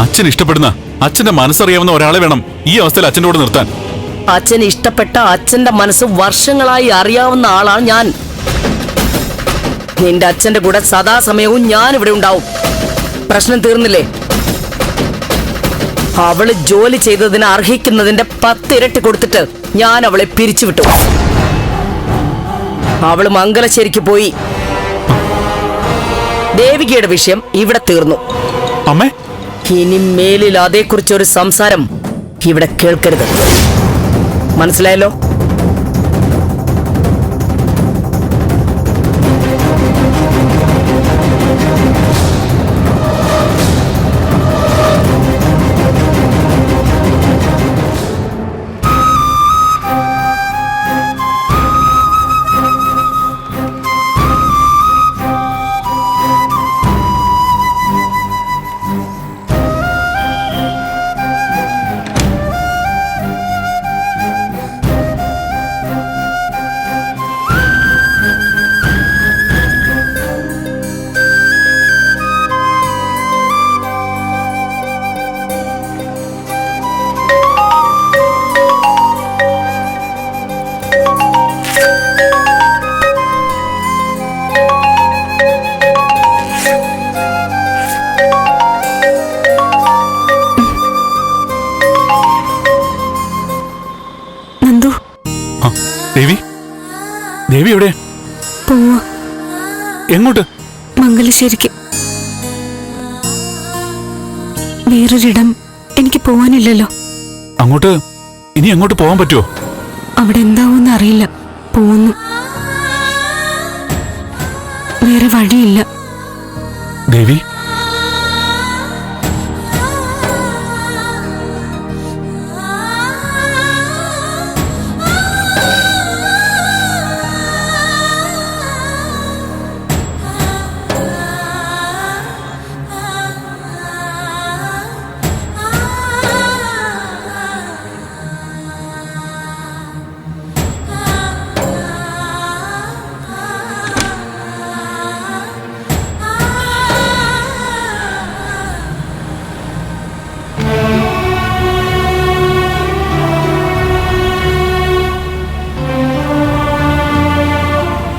അച്ഛൻ ഇഷ്ടപ്പെടുന്ന അച്ഛന്റെ മനസ്സറിയാവുന്ന ഒരാളെ വേണം ഈ അവസ്ഥയിൽ അച്ഛൻ്റെ കൂടെ നിർത്താൻ. അച്ഛന് ഇഷ്ടപ്പെട്ട അച്ഛന്റെ മനസ്സ് വർഷങ്ങളായി അറിയാവുന്ന ആളാണ് ഞാൻ. നിന്റെ അച്ഛന്റെ കൂടെ സദാസമയവും ഞാൻ ഇവിടെ ഉണ്ടാവും. പ്രശ്നം തീർന്നില്ലേ? അവള് ജോലി ചെയ്തതിന് അർഹിക്കുന്നതിന്റെ 10 ഇരട്ടി കൊടുത്തിട്ട് ഞാൻ അവളെ പിരിച്ചുവിട്ടു. അവള് മംഗലശ്ശേരിക്ക് പോയി. ദേവികയുടെ വിഷയം ഇവിടെ തീർന്നു. അമ്മേ, ഇനി മേലിൽ അതേക്കുറിച്ചൊരു സംസാരം ഇവിടെ കേൾക്കരുത്. മനസ്സിലായല്ലോ? ദേവി എവിടെ? പോവാ. എങ്ങോട്ട്? മംഗലശ്ശേരിക്ക്. വേറൊരിടം എനിക്ക് പോവാനില്ലല്ലോ. അങ്ങോട്ട് ഇനി എങ്ങോട്ട് പോവാൻ പറ്റുമോ? അവിടെ എന്താവൂന്ന് അറിയില്ല. പോന്നു. വേറെ വഴിയില്ല. ദേവി,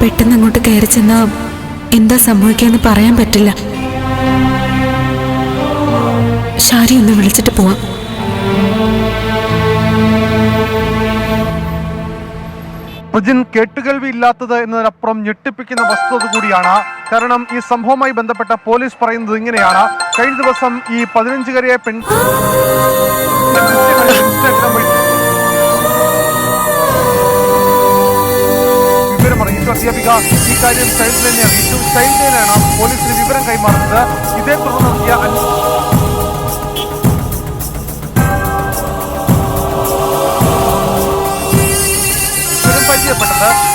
പെട്ടെന്ന് അങ്ങോട്ട് കയറി ചെന്നാ എന്താ സംഭവിക്കാന്ന് പറയാൻ പറ്റില്ല. ഷാരി ഒന്ന് വിളിച്ചിട്ട് പോവാം. പ്രജിൻ കേട്ടുകേൾവി ഇല്ലാത്തത് എന്നതിനപ്പുറം ഞെട്ടിപ്പിക്കുന്ന വസ്തുത കൂടിയാണ്. കാരണം ഈ സംഭവവുമായി ബന്ധപ്പെട്ട പോലീസ് പറയുന്നത് ഇങ്ങനെയാണ്. കഴിഞ്ഞ ദിവസം ഈ 15-കാരിയായ പെൺ വിവരമറിയിച്ചു. അധ്യാപിക ഈ കാര്യം ചൈൽഡ് ലൈനെ അറിയിച്ചു. ചൈൽഡ് ലൈനാണ് പോലീസിന് വിവരം കൈമാറുന്നത്. ഇതേ തുടർന്ന് നടത്തിയ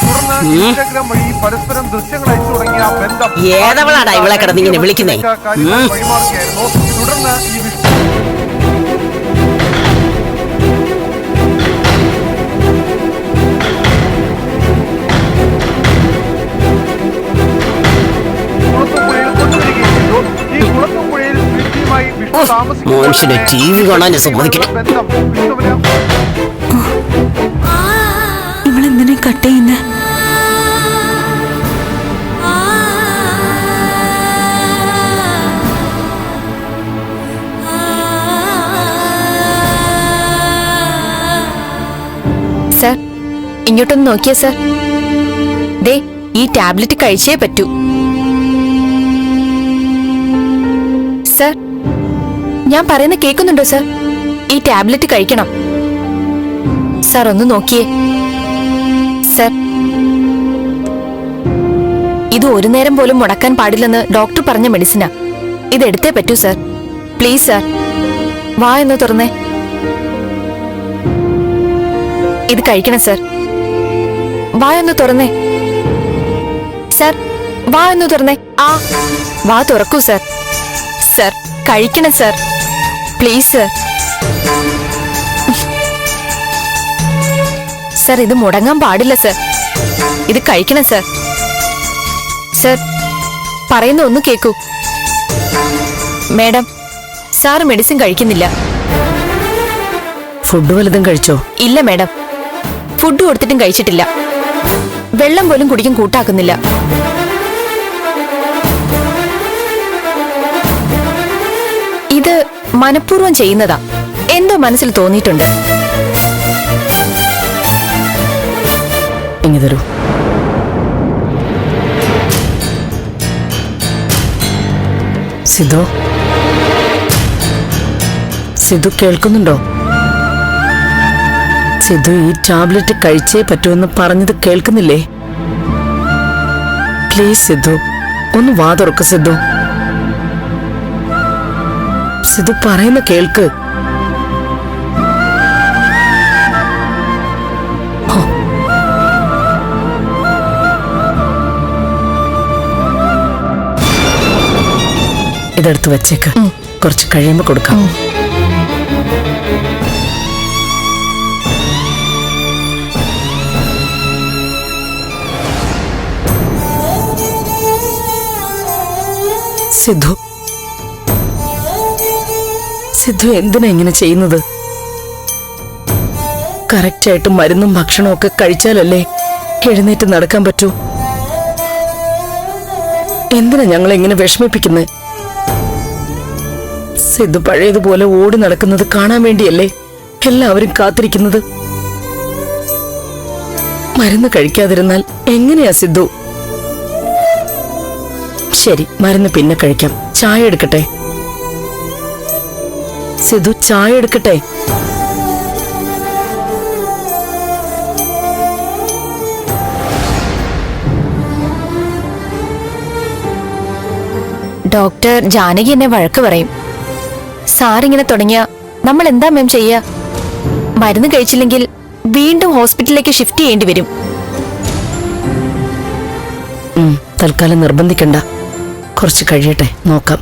തുടർന്ന് ഇൻസ്റ്റാഗ്രാം വഴി പരസ്പരം ദൃശ്യങ്ങൾ അയച്ചു തുടങ്ങിയ ബന്ധം വഴിമാറുകയായിരുന്നു. തുടർന്ന് ഈ കുളത്തുപുഴയിൽ വീട്ടിയുമായി വിഷ്ണു താമസിക്കുന്ന ബന്ധം വിഷ്ണുവിന് ഇവളെന്തിനെ കട്ട് ചെയ്യുന്നേ? സർ, ഇങ്ങോട്ടൊന്ന് നോക്കിയേ സർ. ദേ, ഈ ടാബ്ലറ്റ് കഴിച്ചേ പറ്റൂ. സർ, ഞാൻ പറയുന്ന കേൾക്കുന്നുണ്ടോ സർ? ഈ ടാബ്ലറ്റ് കഴിക്കണം. സർ ഒന്ന് നോക്കിയേ. സർ, ഇത് ഒരു നേരം പോലും മുടക്കാൻ പാടില്ലെന്ന് ഡോക്ടർ പറഞ്ഞ മെഡിസിനാ. ഇതെടുത്തേ പറ്റൂ സർ. പ്ലീസ് സർ, വാ എന്ന് തുറന്നേ. ഇത് കഴിക്കണം സർ. വാ എന്ന് തുറന്നേ. സർ, വാ എന്ന് തുറന്നേ. ആ, വാ തുറക്കൂ സർ. സർ, കഴിക്കണം സർ. Please sir. സർ, ഇത് മുടങ്ങാൻ പാടില്ല സർ. ഇത് കഴിക്കണം സർ. സർ, പറയുന്ന ഒന്ന് കേക്കൂ. മേഡം, സാറ് മെഡിസിൻ കഴിക്കുന്നില്ല. ഫുഡ് വല്ലതും കഴിച്ചോ? ഇല്ല മാഡം, ഫുഡ് കൊടുത്തിട്ടും കഴിച്ചിട്ടില്ല. വെള്ളം പോലും കുടിക്കാൻ കൂട്ടാക്കുന്നില്ല. ഇത് മനഃപൂർവ്വം ചെയ്യുന്നതാ. എന്തോ മനസ്സിൽ തോന്നിയിട്ടുണ്ട്. ഇങ്ങ് തരൂ. സിധു കേൾക്കുന്നുണ്ടോ? സിധു ഈ ടാബ്ലറ്റ് കഴിച്ചേ പറ്റുമെന്ന് പറഞ്ഞത് കേൾക്കുന്നില്ലേ? പ്ലീസ് സിധു, ഒന്ന് വാ തുറക്ക്. സിധു പറയുന്ന കേൾക്ക്. ഇതെടുത്ത് വെച്ചേക്ക്, കുറച്ച് കഴിയുമ്പോ കൊടുക്കാം. സിധു എന്തിനാ ഇങ്ങനെ ചെയ്യുന്നത്? കറക്റ്റായിട്ട് മരുന്നും ഭക്ഷണവും ഒക്കെ കഴിച്ചാലല്ലേ എഴുന്നേറ്റ് നടക്കാൻ പറ്റൂ. എന്തിനാ ഞങ്ങളെ ഇങ്ങനെ വിഷമിപ്പിക്കുന്നത്? സിധു പഴയതുപോലെ ഓടി നടക്കുന്നത് കാണാൻ വേണ്ടിയല്ലേ എല്ലാവരും കാത്തിരിക്കുന്നത്? മരുന്ന് കഴിക്കാതിരുന്നാൽ എങ്ങനെയാ സിധു? ശരി, മരുന്ന് പിന്നെ കഴിക്കാം. ചായ എടുക്കട്ടെ? സിധു, ചായ എടുക്കട്ടെ? ഡോക്ടർ ജാനകി എന്നെ വഴക്ക് പറയും. സാറിങ്ങനെ തുടങ്ങിയ നമ്മൾ എന്താ മാം ചെയ്യാ? മരുന്ന് കഴിച്ചില്ലെങ്കിൽ വീണ്ടും ഹോസ്പിറ്റലിലേക്ക് ഷിഫ്റ്റ് ചെയ്യേണ്ടി വരും. തൽക്കാലം നിർബന്ധിക്കണ്ട, കുറച്ച് കഴിയട്ടെ, നോക്കാം.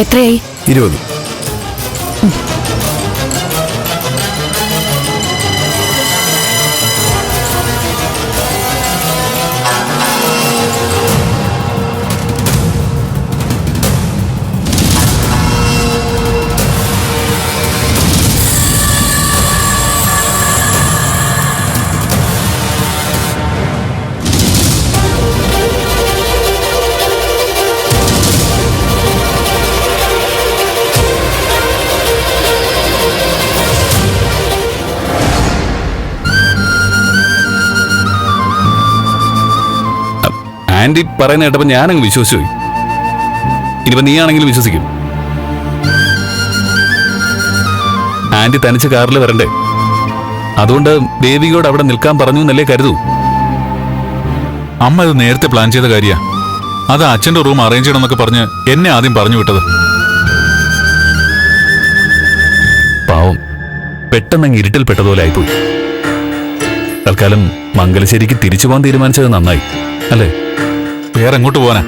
എത്രയായി? 20. ആന്റി പറയുന്ന കേട്ടപ്പോ ഞാനങ്ങ് വിശ്വസിച്ചു പോയി. ഇനിയിപ്പോ നീയാണെങ്കിലും വിശ്വസിക്കും. ആന്റി തനിച്ച് കാറിൽ വരണ്ടേ? അതുകൊണ്ട് ദേവികയോട് അവിടെ നിൽക്കാൻ പറഞ്ഞു എന്നല്ലേ കരുതൂ. അമ്മ ഇത് നേരത്തെ പ്ലാൻ ചെയ്ത കാര്യ. അത് അച്ഛന്റെ റൂം അറേഞ്ച് ചെയ്യണമെന്നൊക്കെ പറഞ്ഞ് എന്നെ ആദ്യം പറഞ്ഞു വിട്ടത്. പാവം, പെട്ടെന്നങ്ങ് ഇരുട്ടിൽ പെട്ടതുപോലെ ആയിപ്പോയി. തൽക്കാലം മംഗലശ്ശേരിക്ക് തിരിച്ചു പോകാൻ തീരുമാനിച്ചത് നന്നായി അല്ലേ? വേറെ എങ്ങോട്ട് പോവാനാ?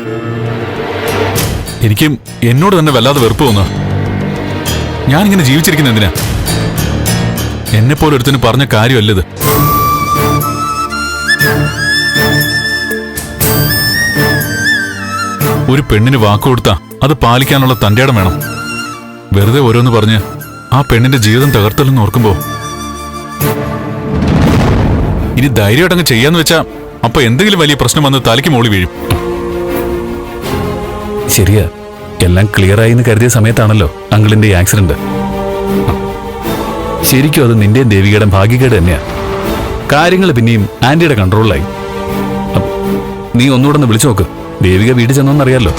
എനിക്ക് എന്നോട് തന്നെ വല്ലാതെ വെറുപ്പ് തോന്നുക. ഞാനിങ്ങനെ ജീവിച്ചിരിക്കുന്ന എന്തിനാ? എന്നെപ്പോലെ ഒരുത്തിന് പറഞ്ഞ കാര്യമല്ലത്. ഒരു പെണ്ണിന് വാക്ക് കൊടുത്താ അത് പാലിക്കാനുള്ള തന്റെ ഇടം വേണം. വെറുതെ ഓരോന്ന് പറഞ്ഞ് ആ പെണ്ണിന്റെ ജീവിതം തകർത്തല്ലെന്ന് ഓർക്കുമ്പോ ഇനി ധൈര്യമായിട്ടങ്ങ് ചെയ്യാന്ന് വെച്ചാ അപ്പൊ എന്തെങ്കിലും വലിയ പ്രശ്നം വന്ന് തലയ്ക്ക് മോളി വീഴും. ശരിയാ, എല്ലാം ക്ലിയർ ആയി എന്ന് കരുതിയ സമയത്താണല്ലോ അങ്കിളിന്റെ ഈ ആക്സിഡന്റ്. ശരിക്കും അത് നിന്റെയും ദേവികയുടെ ഭാഗ്യക്കേട് തന്നെയാ. കാര്യങ്ങൾ പിന്നെയും ആന്റിയുടെ കൺട്രോളിലായി. നീ ഒന്നുകൂടെ ഒന്ന് വിളിച്ചു നോക്ക്. ദേവിക വീട്ടിൽ ചെന്നോന്നറിയാലോ.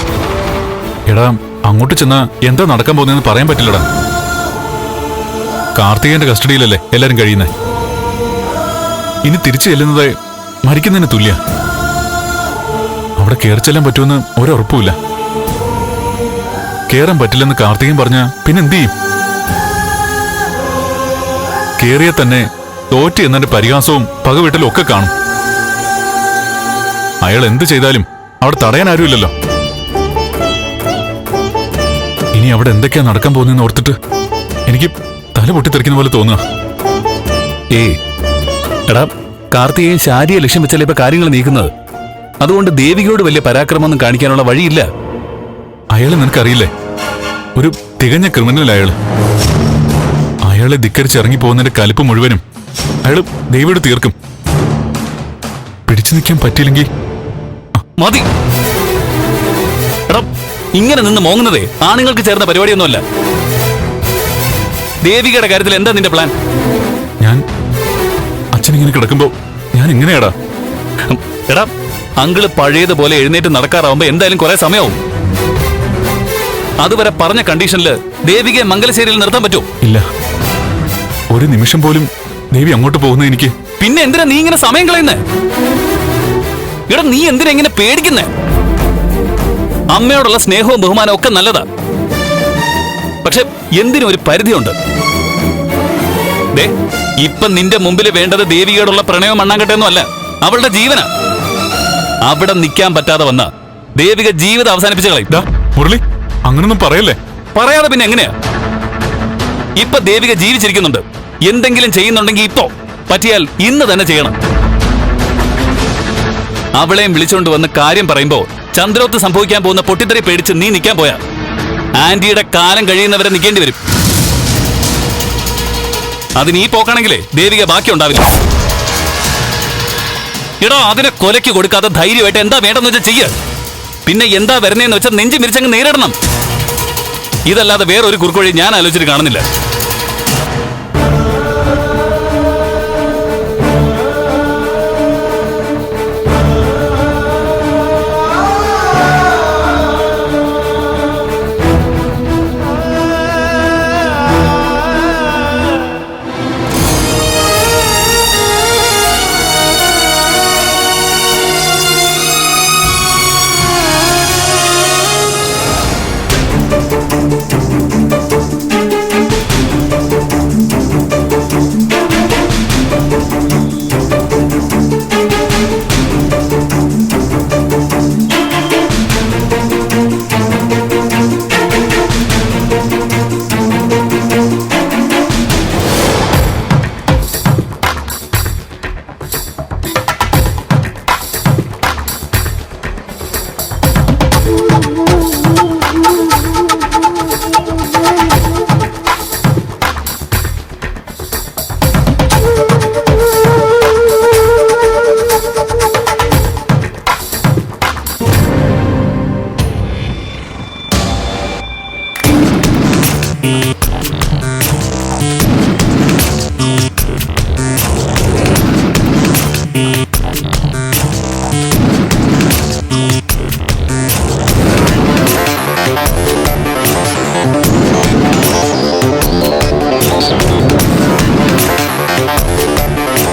എടാ, അങ്ങോട്ട് ചെന്നാ എന്താ നടക്കാൻ പോകുന്നതെന്ന് പറയാൻ പറ്റില്ലടാ. കാർത്തികന്റെ കസ്റ്റഡിയിലല്ലേ എല്ലാരും കഴിയുന്നേ. ഇനി തിരിച്ചു ചെല്ലുന്നത് മരിക്കുന്നതിന് തുല്യ. അവിടെ കയറി ചെല്ലാൻ പറ്റുമെന്ന് ഒരുറപ്പുമില്ല. കേറാൻ പറ്റില്ലെന്ന് കാർത്തികൻ പറഞ്ഞ പിന്നെന്ത് ചെയ്യും? കേറിയ തന്നെ തോറ്റി എന്നതിന്റെ പരിഹാസവും പകവീട്ടലും ഒക്കെ കാണും. അയാൾ എന്ത് ചെയ്താലും അവിടെ തടയാൻ ആരുമില്ലല്ലോ. ഇനി അവിടെ എന്തൊക്കെയാ നടക്കാൻ പോകുന്നതെന്ന് ഓർത്തിട്ട് എനിക്ക് തല പൊട്ടിത്തെറിക്കുന്ന പോലെ തോന്നുക. എടാ, കാർത്തികയും ശാരിയെ ലക്ഷ്യം വെച്ചല്ലേ ഇപ്പൊ കാര്യങ്ങൾ നീക്കുന്നത്. അതുകൊണ്ട് ദേവികയോട് വലിയ പരാക്രമമൊന്നും കാണിക്കാനുള്ള വഴിയില്ല. അയാളെ നിനക്കറിയില്ലേ? ഒരു തികഞ്ഞ ക്രിമിനൽ അയാള്. അയാളെ ധിക്കരിച്ചിറങ്ങി പോകുന്നതിന്റെ കലിപ്പ് മുഴുവനും അയാള് ദേവിയോട് തീർക്കും. പിടിച്ചു നിൽക്കാൻ പറ്റിയില്ലെങ്കിൽ മതി. എടാ, ഇങ്ങനെ നിന്ന് മോങ്ങുന്നതേ ആണുങ്ങൾക്ക് ചേർന്ന പരിപാടിയൊന്നുമല്ല. ദേവികയുടെ കാര്യത്തിൽ എന്താ നിന്റെ പ്ലാൻ? ഞാൻ അച്ഛനിങ്ങനെ കിടക്കുമ്പോ ഞാൻ എങ്ങനെയാടാ? എടാ, അങ്കിള് പഴയതുപോലെ എഴുന്നേറ്റ് നടക്കാറാവുമ്പോ എന്തായാലും കുറെ സമയവും. അതുവരെ പറഞ്ഞ കണ്ടീഷനില് ദേവികയെ മംഗലശ്ശേരിയിൽ നിർത്താൻ പറ്റുമോ? ഇല്ല, ഒരു നിമിഷം പോലും ദേവി അങ്ങോട്ട് പോകുന്ന എനിക്ക്. പിന്നെ എന്തിനാ നീ ഇങ്ങനെ സമയം കളയുന്നേ? എടാ, നീ എന്തിനാ ഇങ്ങനെ പേടിക്കുന്നേ? അമ്മയോടുള്ള സ്നേഹവും ബഹുമാനവും ഒക്കെ നല്ലതാ. പക്ഷെ എന്തിനും ഒരു പരിധിയുണ്ട്. ഇപ്പൊ നിന്റെ മുമ്പിൽ വേണ്ടത് ദേവിയോടുള്ള പ്രണയവും മണ്ണാങ്കട്ടയൊന്നും അല്ല, അവളുടെ ജീവനാ. അവിടെ നിൽക്കാൻ പറ്റാതെ വന്ന ദേവിക ജീവിതം അവസാനിപ്പിച്ച് കളയും. മുരളി, അങ്ങനൊന്നും പറയല്ലേ. പറയാതെ പിന്നെ എങ്ങനെയാ? ഇപ്പൊ ദേവിക ജീവിച്ചിരിക്കുന്നുണ്ട്. എന്തെങ്കിലും ചെയ്യുന്നുണ്ടെങ്കിൽ ഇപ്പോ പറ്റിയാൽ ഇന്ന് തന്നെ ചെയ്യണം. അവളെയും വിളിച്ചുകൊണ്ട് വന്ന് കാര്യം പറയുമ്പോ ചന്ദ്രോത്ത് സംഭവിക്കാൻ പോകുന്ന പൊട്ടിത്തെറി പേടിച്ച് നീ നിൽക്കാൻ പോയാ ആന്റിയുടെ കാലം കഴിയുന്നവരെ നിൽക്കേണ്ടി വരും. അതിന് ഈ പോക്കാണെങ്കിലേ ദേവിക ബാക്കി ഉണ്ടാവില്ല. എടോ, അതിനെ കൊലയ്ക്ക് കൊടുക്കാതെ ധൈര്യമായിട്ട് എന്താ വേണ്ടെന്ന് വെച്ചാൽ ചെയ്യ. പിന്നെ എന്താ വരുന്നതെന്ന് വെച്ചാൽ നെഞ്ചി മിരിച്ചങ്ങ് നേരിടണം. ഇതല്ലാതെ വേറൊരു കുറുക്കുവഴി ഞാൻ ആലോചിച്ചിട്ട് കാണുന്നില്ല.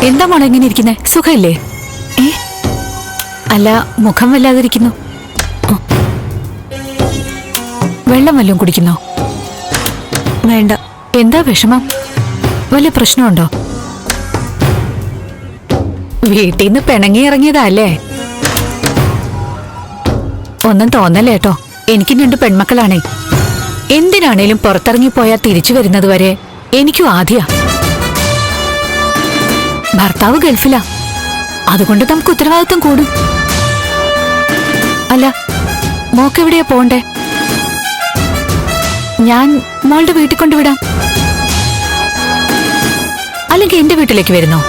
എന്താ മോളെ ഇങ്ങനെ ഇരിക്കുന്നേ? സുഖമില്ലേ? അല്ല, മുഖം വല്ലാതിരിക്കുന്നു. വെള്ളം വല്ലതും കുടിക്കുന്നോ? വേണ്ട. എന്താ വിഷമം? വല്ല പ്രശ്നമുണ്ടോ? വീട്ടിൽ നിന്ന് പിണങ്ങി ഇറങ്ങിയതാ അല്ലേ? ഒന്നും തോന്നല്ലേ കേട്ടോ. എനിക്കും 2 പെൺമക്കളാണേ. എന്തിനാണേലും പുറത്തിറങ്ങിപ്പോയാൽ തിരിച്ചു വരുന്നത് വരെ എനിക്കും ആദ്യാ. ഭർത്താവ് ഗൾഫിലാ, അതുകൊണ്ട് നമുക്ക് ഉത്തരവാദിത്വം കൂടും. അല്ല, മോക്കെവിടെയാ പോണ്ടേ? ഞാൻ മോളുടെ വീട്ടിൽ കൊണ്ടുവിടാം. അല്ലെങ്കിൽ എന്റെ വീട്ടിലേക്ക് വരുന്നോ?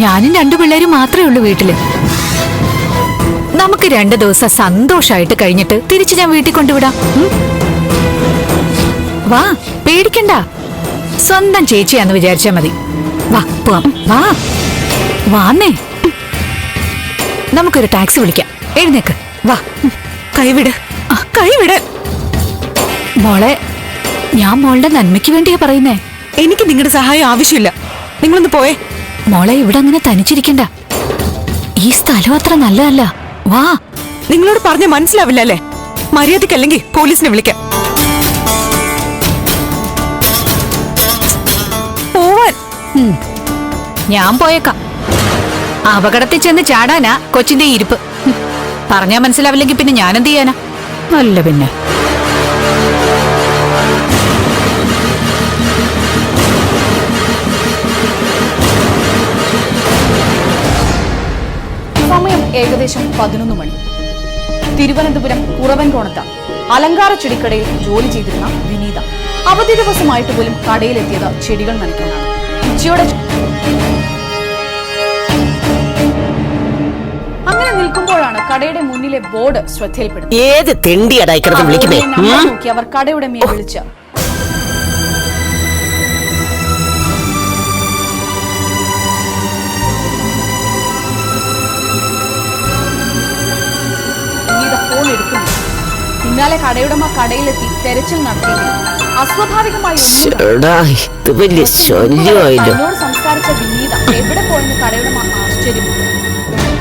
ഞാനും 2 പിള്ളേരും മാത്രമേ ഉള്ളൂ വീട്ടില്. നമുക്ക് 2 ദിവസം സന്തോഷായിട്ട് കഴിഞ്ഞിട്ട് തിരിച്ച് ഞാൻ വീട്ടിൽ കൊണ്ടുവിടാം. വാ, പേടിക്കണ്ട. സ്വന്തം ചേച്ചിയാന്ന് വിചാരിച്ചാ മതി. വാ പോവാം. വാ വാന്നേ. നമുക്കൊരു ടാക്സി വിളിക്കാം. എഴുന്നേക്ക്. വാ. കൈവിട്, കൈവിട്. മോളെ, ഞാൻ മോളുടെ നന്മയ്ക്ക് വേണ്ടിയാ പറയുന്നേ. എനിക്ക് നിങ്ങളുടെ സഹായം ആവശ്യമില്ല. നിങ്ങളൊന്ന് പോയേ. മോളെ, ഇവിടെ അങ്ങനെ തനിച്ചിരിക്കണ്ട. ഈ സ്ഥലം അത്ര നല്ലതല്ല. വാ. നിങ്ങളോട് പറഞ്ഞ മനസ്സിലാവില്ല അല്ലേ? മര്യാദക്കല്ലെങ്കിൽ പോലീസിനെ വിളിക്കാം. പോവാൻ. ഞാൻ പോയേക്കാം. അപകടത്തിൽ ചെന്ന് ചാടാനാ കൊച്ചിന്റെ ഇരിപ്പ്. പറഞ്ഞാ മനസ്സിലാവില്ലെങ്കിൽ പിന്നെ ഞാനെന്ത് ചെയ്യാനാ? അല്ല പിന്നെ. സമയം ഏകദേശം 11 മണി. തിരുവനന്തപുരം കുറവൻകോണത്ത് അലങ്കാര ചെടിക്കടയിൽ ജോലി ചെയ്തിരുന്ന വിനീത അവധി ദിവസമായിട്ട് പോലും കടയിലെത്തിയത് ചെടികൾ നനയ്ക്കാനാണ്. ഉച്ചയോടെ അങ്ങനെ നിൽക്കുമ്പോഴാണ് കടയുടെ മുന്നിലെ ബോർഡ് ശ്രദ്ധയിൽപ്പെടുന്നത്. ഏത് നോക്കി അവർ കടയുടെ മേൽ വിളിച്ച് ഫോൺ എടുക്കുന്നു. പിന്നാലെ കടയുടമ കടയിലെത്തി തെരച്ചിൽ നടത്തിയെങ്കിലും അസ്വാഭാവികമായി തന്നോട് സംസാരിച്ച വിനീത എവിടെ പോയെന്ന് കടയുടമ ആശ്ചര്യപ്പെട്ടു.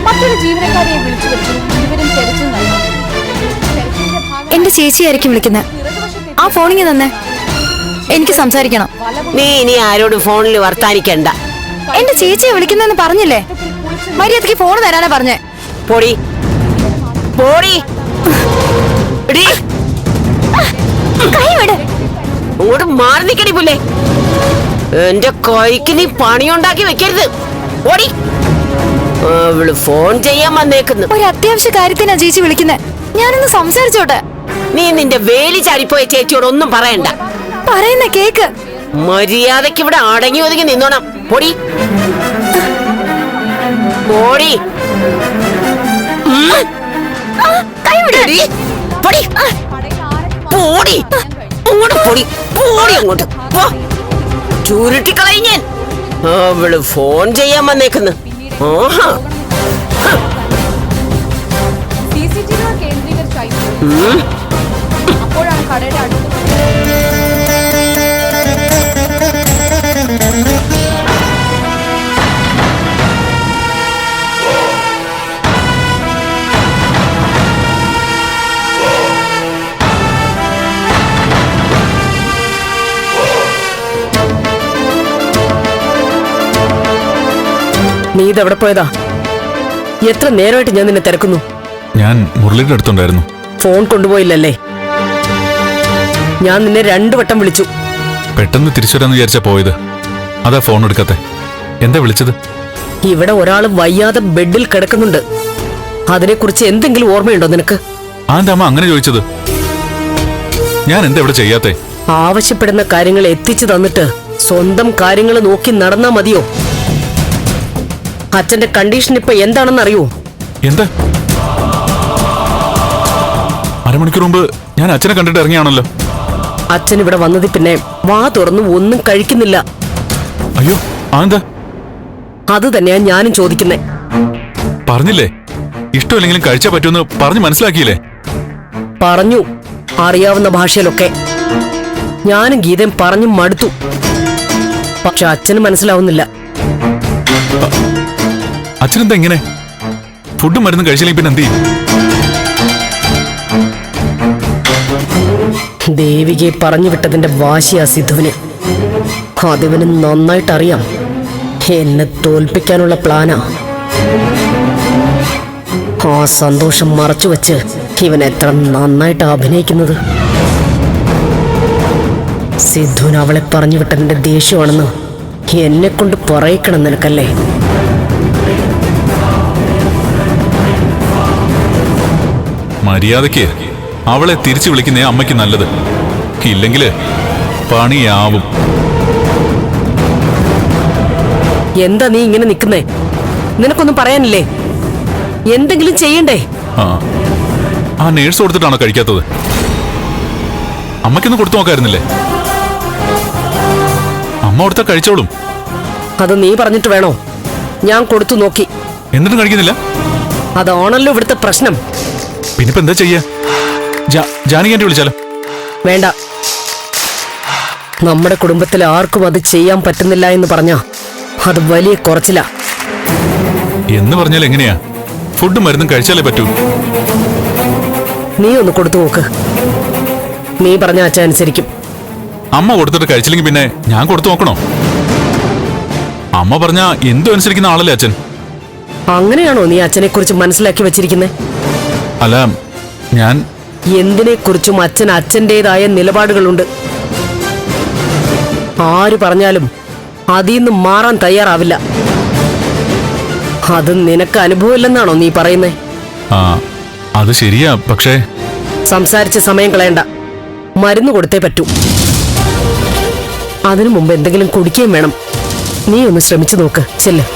മറ്റൊരു ജീവനക്കാരിയെ വിളിച്ചു വെച്ചു ഇരുവരും തെരച്ചിൽ നടത്തി. എന്റെ ചേച്ചിയായിരിക്കും വിളിക്കുന്നത്. ആ ഫോണിങ് തന്നെ, എനിക്ക് സംസാരിക്കണം. നീ ഇനി ആരോടും ഫോണിൽ വർത്താനിക്കണ്ട. എന്റെ ചേച്ചിയെ വിളിക്കുന്നെന്ന് പറഞ്ഞില്ലേ? മര്യാദക്ക് ഫോൺ തരാനാ പറഞ്ഞേ. പോടി പോടി. അങ്ങോട്ട് മാറി നിക്കടി പുല്ലേ. എന്റെ കൈക്ക് നീ പണിയുണ്ടാക്കി വെക്കരുത്. ഓടി. അവള് ഫോൺ ചെയ്യാൻ വന്നേക്കുന്നു. ഒരു അത്യാവശ്യ കാര്യത്തിനാ ചേച്ചി വിളിക്കുന്നത്. ഞാനൊന്ന് സംസാരിച്ചോട്ടെ. നീ നിന്റെ വേലി ചാടിപ്പോയ ചേച്ചിയോട് ഒന്നും പറയണ്ട. പറയുന്ന കേക്ക്. മര്യാദക്ക് ഇവിടെ അടങ്ങി ഒതുങ്ങി നിന്നോണം. പൊടി പൊടി. ചൂരുട്ടിക്കളഞ്ഞൻ. അവള് ഫോൺ ചെയ്യാൻ വന്നേക്കുന്നു. CCTV കേന്ദ്രീകരിച്ചായി. അപ്പോഴാണ് കടയുടെ അടുത്ത് നീ ഇതെവിടെ പോയതാ? എത്ര നേരമായിട്ട് ഞാൻ നിന്നെ തിരക്കുന്നു. ഞാൻ മുരളിയുടെ അടുത്തുണ്ടായിരുന്നു. ഫോൺ കൊണ്ടുപോയില്ലല്ലേ? ഞാൻ നിന്നെ 2 വട്ടം വിളിച്ചു. പെട്ടെന്ന് തിരിച്ചു വരാന്ന് വിചാരിച്ചാ പോയത്. അതാ ഫോൺ എടുക്കാത്തെ. എന്താ വിളിച്ചത്? ഇവിടെ ഒരാൾ വയ്യാതെ ബെഡിൽ കിടക്കുന്നുണ്ട്. അതിനെക്കുറിച്ച് എന്തെങ്കിലും ഓർമ്മയുണ്ടോ നിനക്ക്? അമ്മ അങ്ങനെ ചോദിച്ചത്? ഞാൻ എന്താ ഇവിടെ ചെയ്യാത്തെ? ആവശ്യപ്പെടുന്ന കാര്യങ്ങൾ എത്തിച്ചു തന്നിട്ട് സ്വന്തം കാര്യങ്ങൾ നോക്കി നടന്നാ മതിയോ? അച്ഛന്റെ കണ്ടീഷൻ ഇപ്പൊ എന്താണെന്ന് അറിയോ? എന്താ? അരമണിക്കൂർ മുമ്പ് ഞാൻ അച്ഛനെ കണ്ടിട്ട് ഇറങ്ങിയാണല്ലോ. അച്ഛൻ ഇവിടെ വന്നതിൽ പിന്നെ വാ തുറന്ന് ഒന്നും കഴിക്കുന്നില്ല. അയ്യോ, അതെന്താ? അത് തന്നെയാ ഞാനും ചോദിക്കുന്നേ. പറഞ്ഞില്ലേ ഇഷ്ടമില്ലെങ്കിലും കഴിച്ചാ പറ്റുമെന്ന് പറഞ്ഞു മനസ്സിലാക്കിയില്ലേ? പറഞ്ഞു, അറിയാവുന്ന ഭാഷയിലൊക്കെ. ഞാനും ഗീതയും പറഞ്ഞു മടുത്തു. പക്ഷെ അച്ഛന് മനസ്സിലാവുന്നില്ല. അച്ഛനെന്താ ഇങ്ങനെ? ഫുഡും മരുന്നും കഴിച്ചില്ലെങ്കിൽ പിന്നെ എന്ത് ചെയ്യും? ദേവികയെ പറഞ്ഞു വിട്ടതിന്റെ വാശിയാ സിദ്ധുവിന്. അതിവന് നന്നായിട്ടറിയാം എന്നെ തോൽപ്പിക്കാനുള്ള പ്ലാനാ. ആ സന്തോഷം മറച്ചു വെച്ച് ഇവൻ എത്ര നന്നായിട്ട് അഭിനയിക്കുന്നത്. സിദ്ധുവിന് അവളെ പറഞ്ഞു വിട്ടതിന്റെ ദേഷ്യമാണെന്ന് എന്നെ കൊണ്ട് പറയിക്കണം നിനക്കല്ലേ? മര്യാദയ്ക്ക് അവളെ തിരിച്ചു വിളിക്കുന്നേ അമ്മയ്ക്ക് നല്ലത്. ഇല്ലെങ്കില് പണിയാവും. എന്താ നീ ഇങ്ങനെ നിൽക്കുന്നേ? നിനക്കൊന്നും പറയാനില്ലേ? എന്തെങ്കിലും ചെയ്യണ്ടേ? ആ നേഴ്സ് കൊടുത്തിട്ടാണോ കഴിക്കാത്തത്? അമ്മയ്ക്കൊന്ന് കൊടുത്തു നോക്കായിരുന്നില്ലേ? അമ്മ കൊടുത്താ കഴിച്ചോളും. അത് നീ പറഞ്ഞിട്ട് വേണോ? ഞാൻ കൊടുത്തു നോക്കി, എന്നിട്ടും കഴിക്കുന്നില്ല. അതാണല്ലോ ഇവിടുത്തെ പ്രശ്നം. പിന്നിപ്പോ എന്താ ചെയ്യാ? ജാനകിയാന്റി വിളിച്ചാലോ? വേണ്ട. നമ്മുടെ കുടുംബത്തിൽ ആർക്കും അത് ചെയ്യാൻ പറ്റുന്നില്ല എന്ന് പറഞ്ഞാ അത് വലിയ കുറച്ചില്ല. എന്ന് പറഞ്ഞാൽ എങ്ങനെയാ? ഫുഡ് മരുന്നും കഴിച്ചാലേ പറ്റൂ. നീ ഒന്ന് കൊടുത്തു നോക്ക്. നീ പറഞ്ഞ അച്ഛൻ അനുസരിക്കും. അമ്മ കൊടുത്തിട്ട് കഴിച്ചില്ലെങ്കിൽ പിന്നെ ഞാൻ കൊടുത്തു നോക്കണോ? അമ്മ പറഞ്ഞ എന്തും അനുസരിക്കുന്ന ആളല്ലേ അച്ഛൻ. അങ്ങനെയാണോ നീ അച്ഛനെ കുറിച്ച് മനസ്സിലാക്കി വെച്ചിരിക്കുന്നത്? അല്ല, ഞാൻ എന്തിനെ കുറിച്ചും അച്ഛൻ അച്ഛൻ്റെതായ നിലപാടുകളുണ്ട്. ആര് പറഞ്ഞാലും അതിൽ നിന്ന് മാറാൻ തയ്യാറാവില്ല. അത് നിനക്ക് അനുഭവമില്ലെന്നാണോ നീ പറയുന്നേ? അത് ശരിയാ. പക്ഷേ സംസാരിച്ച് സമയം കളയണ്ട. മരുന്ന് കൊടുത്തേ പറ്റൂ. അതിനു മുമ്പ് എന്തെങ്കിലും കുടിക്കുകയും വേണം. നീ ഒന്ന് ശ്രമിച്ചു നോക്ക്. ചെല്ല്.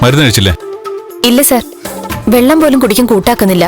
മരുന്ന് കഴിച്ചില്ലേ? ഇല്ല സർ, വെള്ളം പോലും കുടിക്കാൻ കൂട്ടാക്കുന്നില്ല.